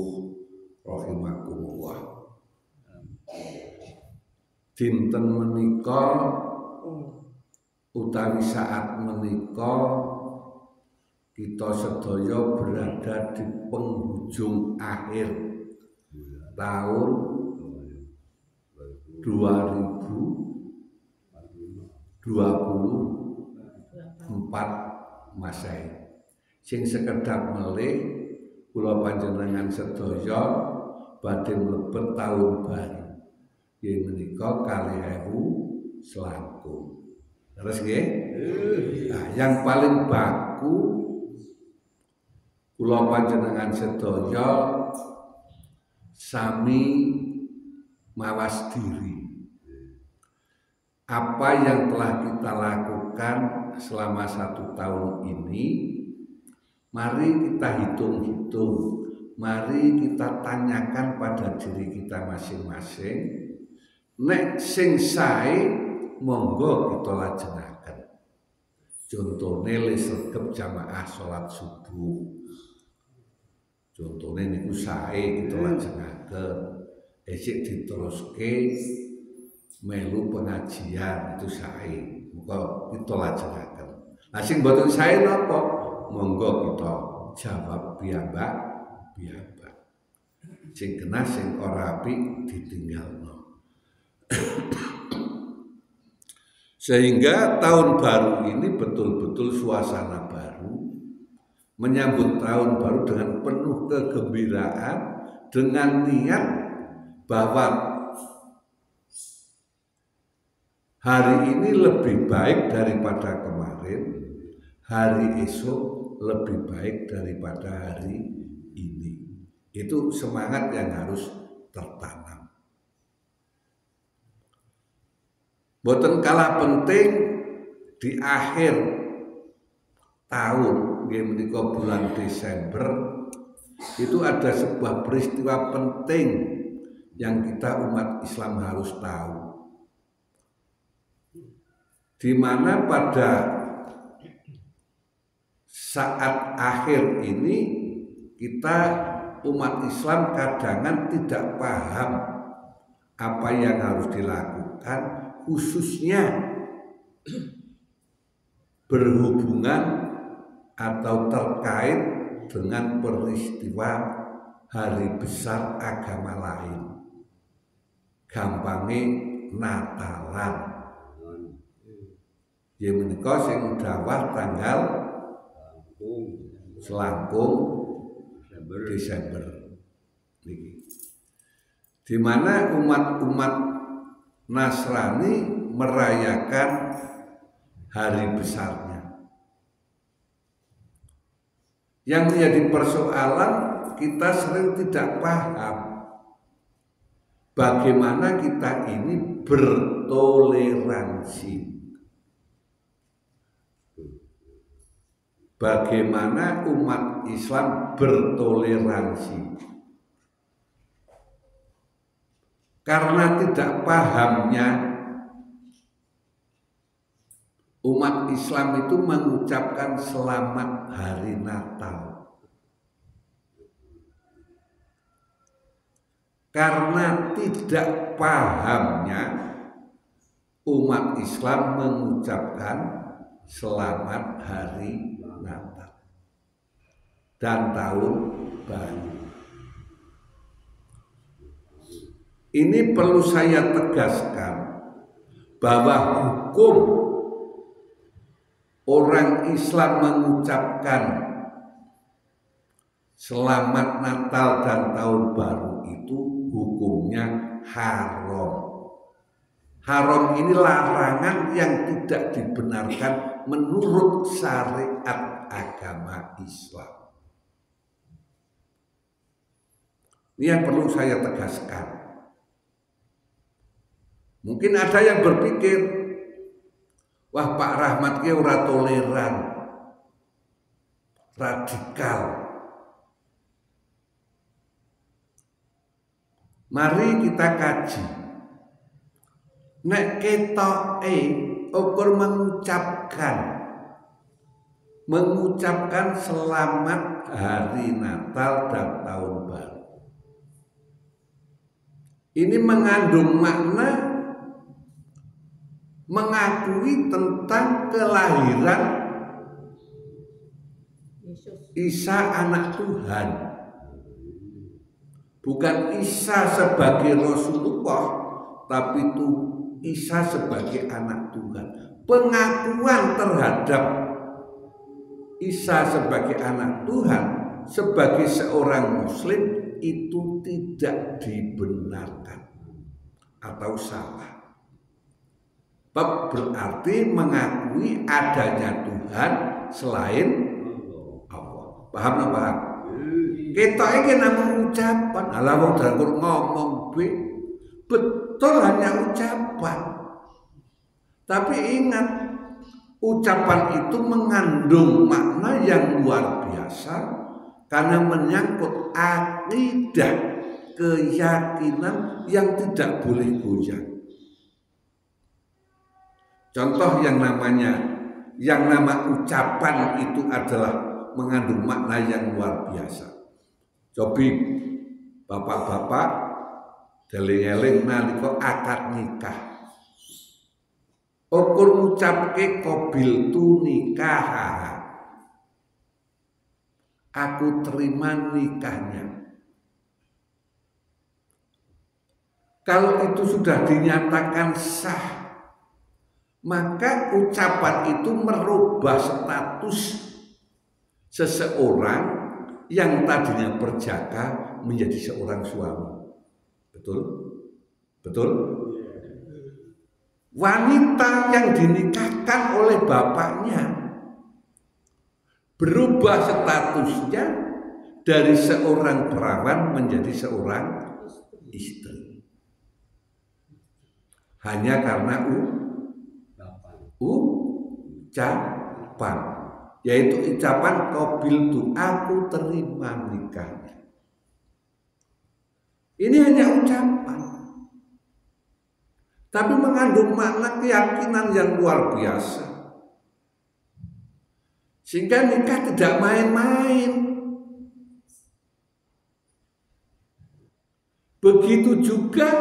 subuh rahimakumullah. Dinten menika utawi saat menika kita sedaya berada di penghujung akhir tahun 2024 Masehi. Sing sekedap melih kula panjenengan sedaya badhe mlebet taun baru. Yen menika 2000 selangkung. Terus nggih? Nah, yang paling baku kula panjenengan sedaya sami mawas diri. Apa yang telah kita lakukan selama 1 tahun ini, mari kita hitung-hitung, mari kita tanyakan pada diri kita masing-masing. Nek sing sae monggo kita lajengaken. Contone wis regep jamaah salat subuh. Contone niku sae kita lajengaken. Esuk diteruske melu pengajian itu sae. Muga kita lajengaken. Lah sing mboten sae napa? Monggo kita jawab piyambak. Sing kena sing ora apik ditinggalno. Sehingga tahun baru ini betul-betul suasana baru, menyambut tahun baru dengan penuh kegembiraan, dengan niat bahwa hari ini lebih baik daripada kemarin, hari esok lebih baik daripada hari ini. Itu semangat yang harus tertanam. Boten kalah penting di akhir tahun, menika bulan Desember, itu ada sebuah peristiwa penting yang kita umat Islam harus tahu. Di mana pada saat akhir ini kita umat Islam kadang tidak paham apa yang harus dilakukan, khususnya berhubungan atau terkait dengan peristiwa hari besar agama lain. Gampangnya Natalan. Ya menika sing dawah tanggal selangkung Desember niki. Di mana umat-umat Nasrani merayakan hari besarnya. Yang menjadi persoalan, kita sering tidak paham bagaimana kita ini bertoleransi. Bagaimana umat Islam bertoleransi. Karena tidak pahamnya, umat Islam itu mengucapkan selamat hari Natal. Karena tidak pahamnya, umat Islam mengucapkan selamat hari Natal dan tahun baru. Ini perlu saya tegaskan bahwa hukum orang Islam mengucapkan selamat Natal dan tahun baru itu hukumnya haram. Haram ini larangan yang tidak dibenarkan menurut syariat agama Islam. Ini yang perlu saya tegaskan. Mungkin ada yang berpikir, wah Pak Rahmat ki ora toleran, radikal. Mari kita kaji. Nek ketoke ukur mengucapkan selamat hari Natal dan tahun baru. ini mengandung makna mengakui tentang kelahiran Isa anak Tuhan. Bukan Isa sebagai Rasulullah, tapi itu Isa sebagai anak Tuhan. Pengakuan terhadap Isa sebagai anak Tuhan sebagai seorang Muslim itu tidak dibenarkan atau salah. Berarti mengakui adanya Tuhan selain Allah. Paham nggak paham? Kita ini namanya ucapan. Alah wong dangkur ngomong betul hanya ucapan. Tapi ingat, ucapan itu mengandung makna yang luar biasa karena menyangkut akidah, keyakinan yang tidak boleh goyah. Contoh yang nama ucapan itu adalah mengandung makna yang luar biasa. Cobi bapak-bapak deling-eling nalika akad nikah. Ukur ngucapke qabil tu nikah. Aku terima nikahnya. Kalau itu sudah dinyatakan sah, maka ucapan itu merubah status seseorang yang tadinya perjaka menjadi seorang suami. Betul? Betul? Wanita yang dinikahkan oleh bapaknya berubah statusnya dari seorang perawan menjadi seorang istri. Hanya karena ucapan, yaitu ucapan qabil tu, aku terima nikahnya. Ini hanya ucapan, tapi mengandung makna keyakinan yang luar biasa, sehingga nikah tidak main-main. Begitu juga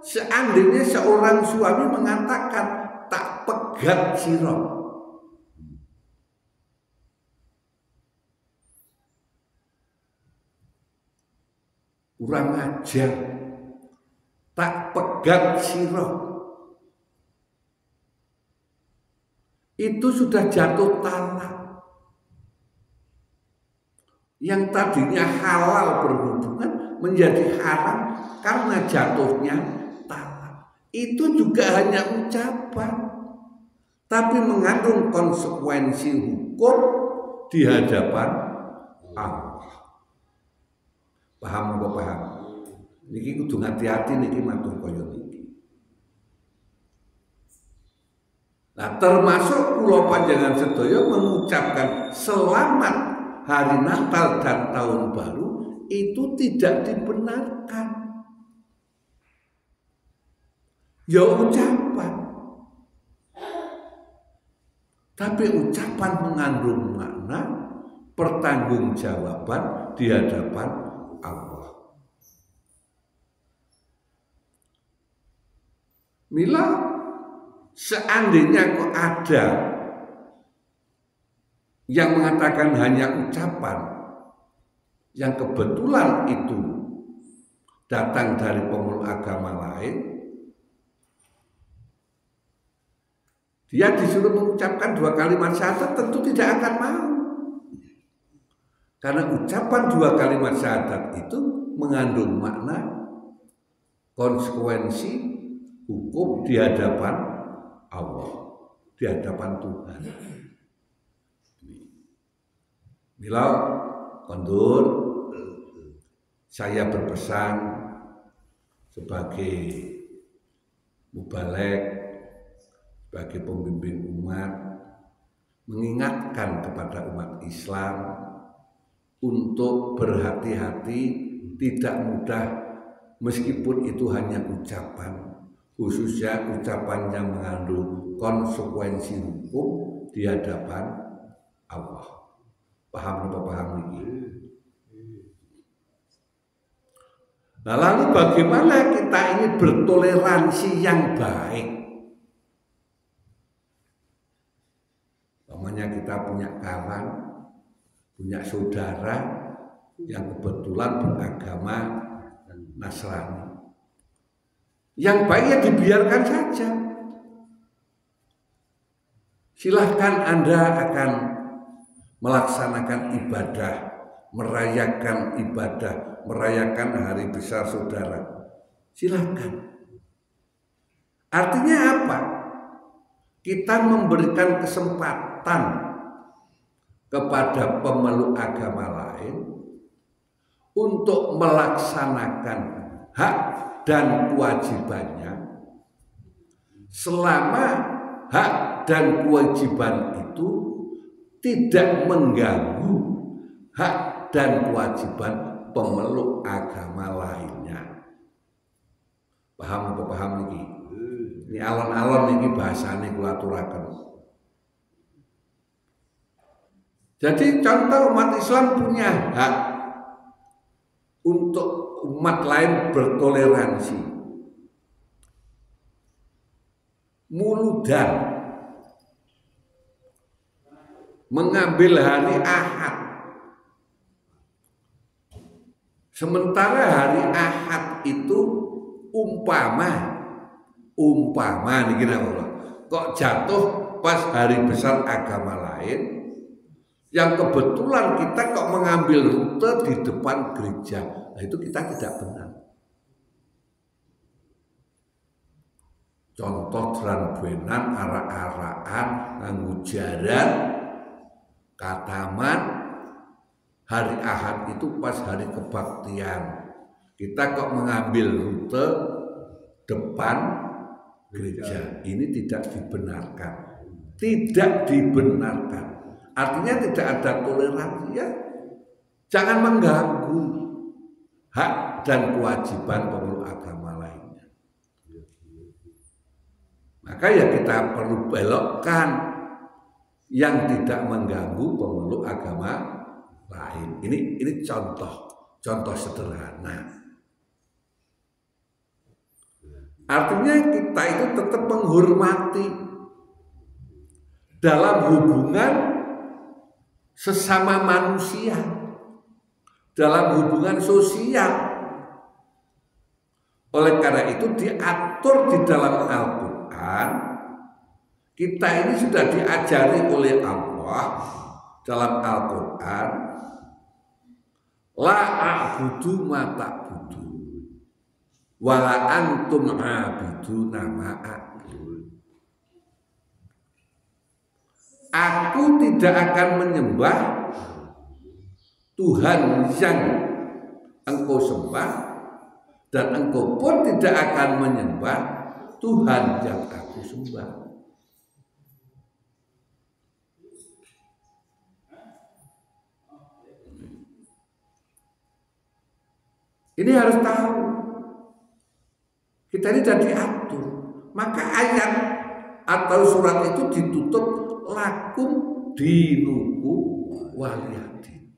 seandainya seorang suami mengatakan tak pegat sira, kurang ajar, tak pegat sira, itu sudah jatuh talak. Yang tadinya halal berhubungan menjadi haram karena jatuhnya talak. Itu juga hanya ucapan, tapi mengandung konsekuensi hukum di hadapan Allah. Paham apa paham? Niki kudu hati-hati niki matur kaya niki. Nah, termasuk kula panjenengan sedaya mengucapkan selamat hari Natal dan Tahun Baru itu tidak dibenarkan. Ya ucapan, tapi ucapan mengandung makna pertanggungjawaban di hadapan Allah. Mila seandainya kok ada yang mengatakan hanya ucapan yang kebetulan itu datang dari pemeluk agama lain, dia disuruh mengucapkan 2 kalimat syahadat tentu tidak akan mau. Karena ucapan 2 kalimat syahadat itu mengandung makna konsekuensi hukum di hadapan Allah, di hadapan Tuhan. Bila kondur, saya berpesan sebagai mubalek, sebagai pembimbing umat, mengingatkan kepada umat Islam untuk berhati-hati, tidak mudah meskipun itu hanya ucapan, khususnya ucapan yang mengandung konsekuensi hukum di hadapan Allah. Paham apa paham ini? Nah, lalu bagaimana kita ini bertoleransi yang baik? Namanya kita punya kawan, punya saudara yang kebetulan beragama Nasrani. Yang baiknya dibiarkan saja. Silahkan Anda akan melaksanakan ibadah, merayakan ibadah, merayakan hari besar saudara. Silahkan. Artinya apa? Kita memberikan kesempatan kepada pemeluk agama lain untuk melaksanakan hak dan kewajibannya selama hak dan kewajiban itu tidak mengganggu hak dan kewajiban pemeluk agama lainnya. Paham apa paham niki? Ini alon-alon niki bahasane kula aturaken. Jadi contoh umat Islam punya hak untuk umat lain bertoleransi. Muludan mengambil hari Ahad, sementara hari Ahad itu umpama nih kira kok jatuh pas hari besar agama lain, yang kebetulan kita kok mengambil rute di depan gereja, nah itu kita tidak benar. Contoh jalan benan, arak-arakan, nganggo jaran, kataman, hari Ahad itu pas hari kebaktian. Kita kok mengambil rute depan gereja. Ini tidak dibenarkan. Tidak dibenarkan. Artinya tidak ada toleransi ya. Jangan mengganggu hak dan kewajiban pemeluk agama lainnya. Maka ya kita perlu belokkan yang tidak mengganggu pemeluk agama lain. Ini contoh sederhana. Artinya kita itu tetap menghormati dalam hubungan sesama manusia, dalam hubungan sosial. Oleh karena itu diatur di dalam Al-Quran. Kita ini sudah diajari oleh Allah dalam Al-Quran, la a'budu ma ta'budu wa la antum a'buduna ma a'budu. Aku tidak akan menyembah Tuhan yang engkau sembah, dan engkau pun tidak akan menyembah Tuhan yang aku sembah. Ini harus tahu. Kita ini jadi atur. Maka ayat atau surat itu ditutup lakum dinuku waliyadin.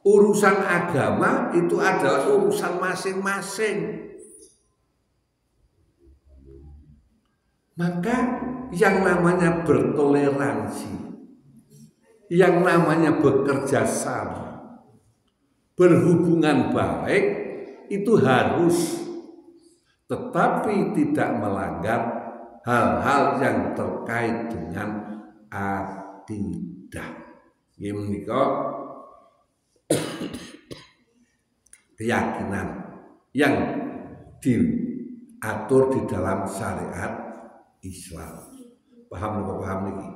Urusan agama itu adalah urusan masing-masing. Maka yang namanya bertoleransi, yang namanya bekerja sama, berhubungan baik itu harus, tetapi tidak melanggar hal-hal yang terkait dengan akidah. Ini menikah keyakinan yang diatur di dalam syariat Islam. Paham ini?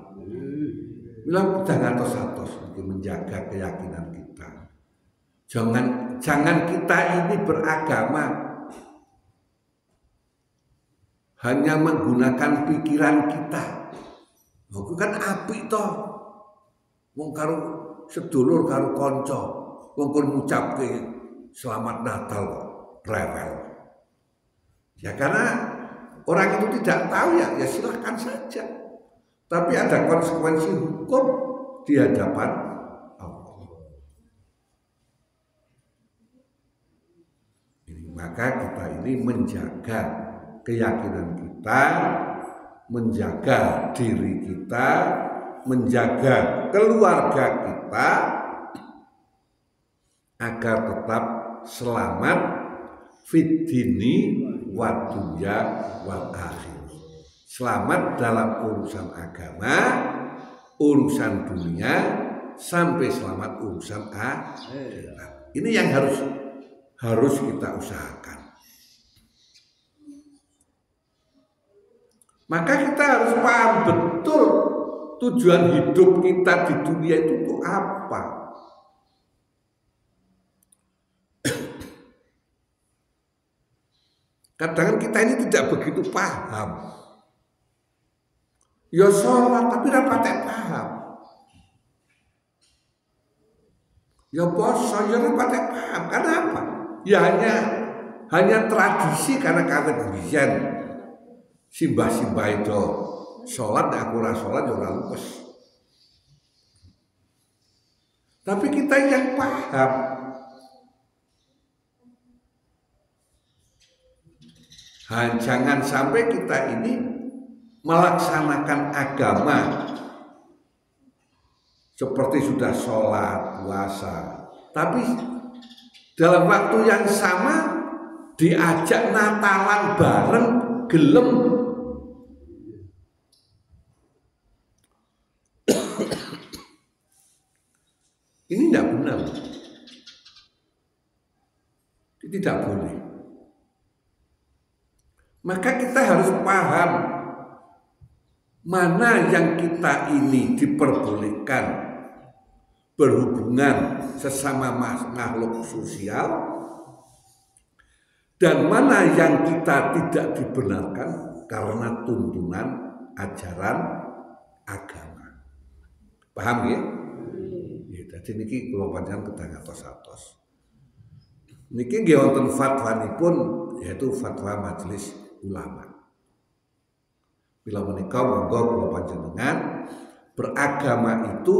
Bilang kita ngatos-atos untuk menjaga keyakinan kita. Jangan kita ini beragama hanya menggunakan pikiran kita. Itu kan apik toh. Wong karo sedulur karo kanca, wong kon ngucapke selamat Natal kok rewel. Ya karena orang itu tidak tahu ya silahkan saja. Tapi ada konsekuensi hukum di hadapan Allah. Maka kita ini menjaga keyakinan kita, menjaga diri kita, menjaga keluarga kita agar tetap selamat fid dini wa dunya wal akhir. Selamat dalam urusan agama, urusan dunia, sampai selamat urusan akhirat. Ini yang harus kita usahakan. Maka kita harus paham betul tujuan hidup kita di dunia itu untuk apa. Kadang kita ini tidak begitu paham. Ya sholat tapi rapat paham. Ya puasa ya rapat paham. Karena apa? Ya hanya tradisi karena kawit biyen simbah-simbah itu sholat aku ora sholat ya ora lupes. Tapi kita yang paham. Jangan sampai kita ini melaksanakan agama seperti sudah sholat, puasa, tapi dalam waktu yang sama diajak Natalan bareng gelem. Ini tidak benar. Ini tidak boleh. Maka kita harus paham mana yang kita ini diperbolehkan berhubungan sesama makhluk sosial dan mana yang kita tidak dibenarkan karena tuntunan ajaran agama. Paham ya? Jadi niki kula panjenengan kedah ngatos-atos. Niki nggih wonten fatwanipun yaitu fatwa Majelis Ulama. Bila menikah monggo kula panjenengan beragama itu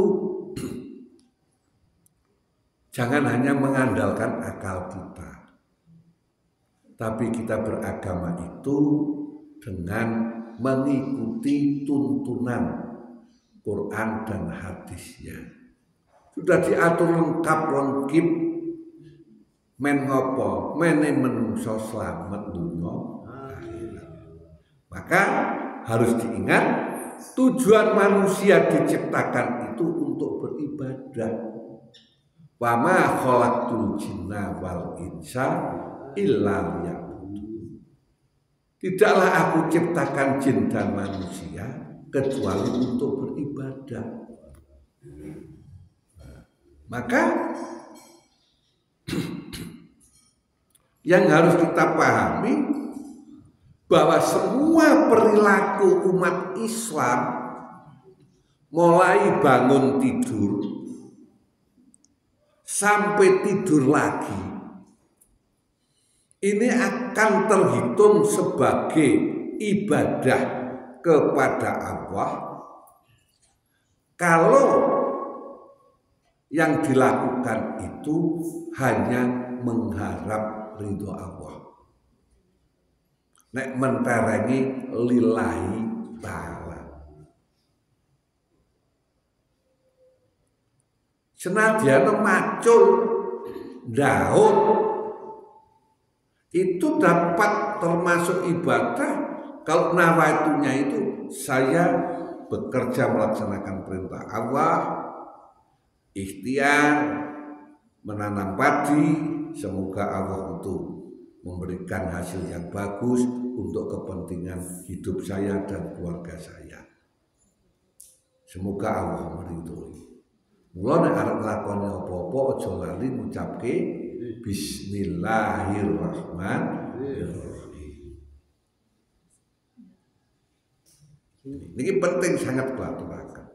jangan hanya mengandalkan akal kita, tapi kita beragama itu dengan mengikuti tuntunan Quran dan hadisnya. Sudah diatur lengkap men ngopo mene menungso selamat dunya akhirat. Maka harus diingat tujuan manusia diciptakan itu untuk beribadah. Wa ma khalaqtul jinna wal insa illa liya'budun. Tidaklah aku ciptakan jin dan manusia kecuali untuk beribadah. Maka yang harus kita pahami bahwa semua perilaku umat Islam mulai bangun tidur sampai tidur lagi ini akan terhitung sebagai ibadah kepada Allah kalau yang dilakukan itu hanya mengharap ridho Allah. Nek menterengi lillahi ta'ala. Senadyan macul daun itu dapat termasuk ibadah kalau nawaitunya itu saya bekerja melaksanakan perintah Allah, ikhtiar menanam padi, semoga Allah itu memberikan hasil yang bagus untuk kepentingan hidup saya dan keluarga saya. Semoga Allah meridhoi. Mula nek arep nglakoni apa-apa aja lali ngucapke bismillahirrahmanirrahim. Ini penting sangat kuaturaken.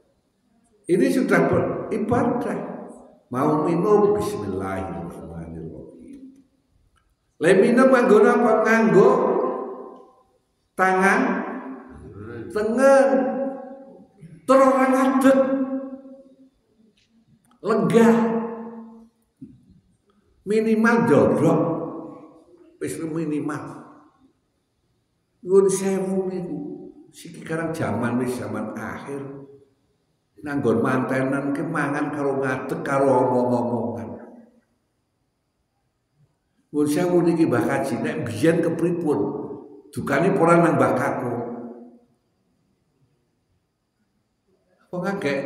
Ini sudah beribadah. Mau minum bismillahirrahmanirrahim. Le minum nganggo apa? Nganggo tangan tengen. Terus ora ngadeg. Lega. Minimal jodrok. wis minimal. Nuwun sewu niku siki karang zaman wis zaman akhir. Nanggon mantenan ki mangan karo ngadeg karo omong-omongan. Nuwun sewu niki Mbah Kaji nek biyen kepripun? Dukane ora nang Mbah Kakung. Wong akeh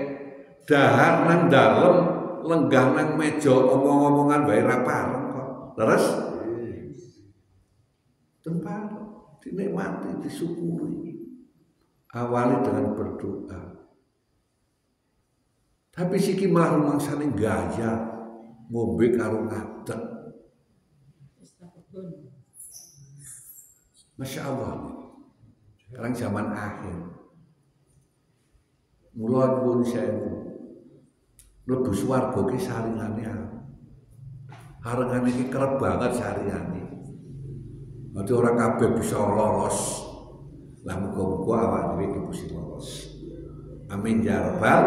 dahar nang dalem, lenggah nang meja omong-omongan wae ra pareng kok. Leres? Tempat dinikmati, disyukuri. Awali dengan berdoa. Tapi siki malah rumangsane gaya ngombe karo ngadeg. Masya Allah. Sekarang zaman akhir. Mula nyuwun sewu. Mlebu swarga ki saringane harengane iki kerep banget saringane. Nanti orang kabeh bisa lolos. Lah muga-muga awak dhewe iki bisa lolos. Amin ya rabbal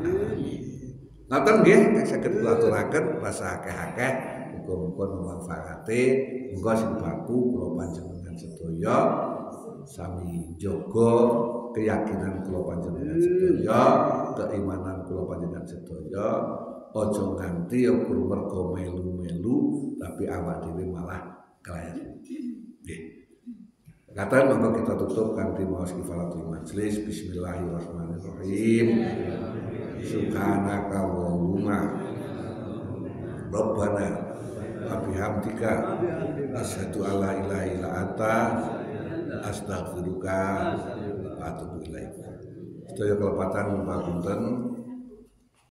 alamin. Ngoten nggih saged kula aturaken rasa akeh-akeh muga-muga manfaate. Muga sing baku kula panjenengan sedaya sami jaga keyakinan kula panjenengan sedaya, keimanan kula panjenengan sedaya. Aja nganti mergo melu-melu tapi awak dhewe malah kelayan. Nggih. Kata monggo kita tutup kanthi maos kifaratul majlis. Bismillahirrahmanirrahim. Subhanaka Allahumma Rabbana wa bihamdika asyhadu an la ilaha illa anta astaghfiruka wa atubu ilaik. Sedaya kelepatan ngapunten.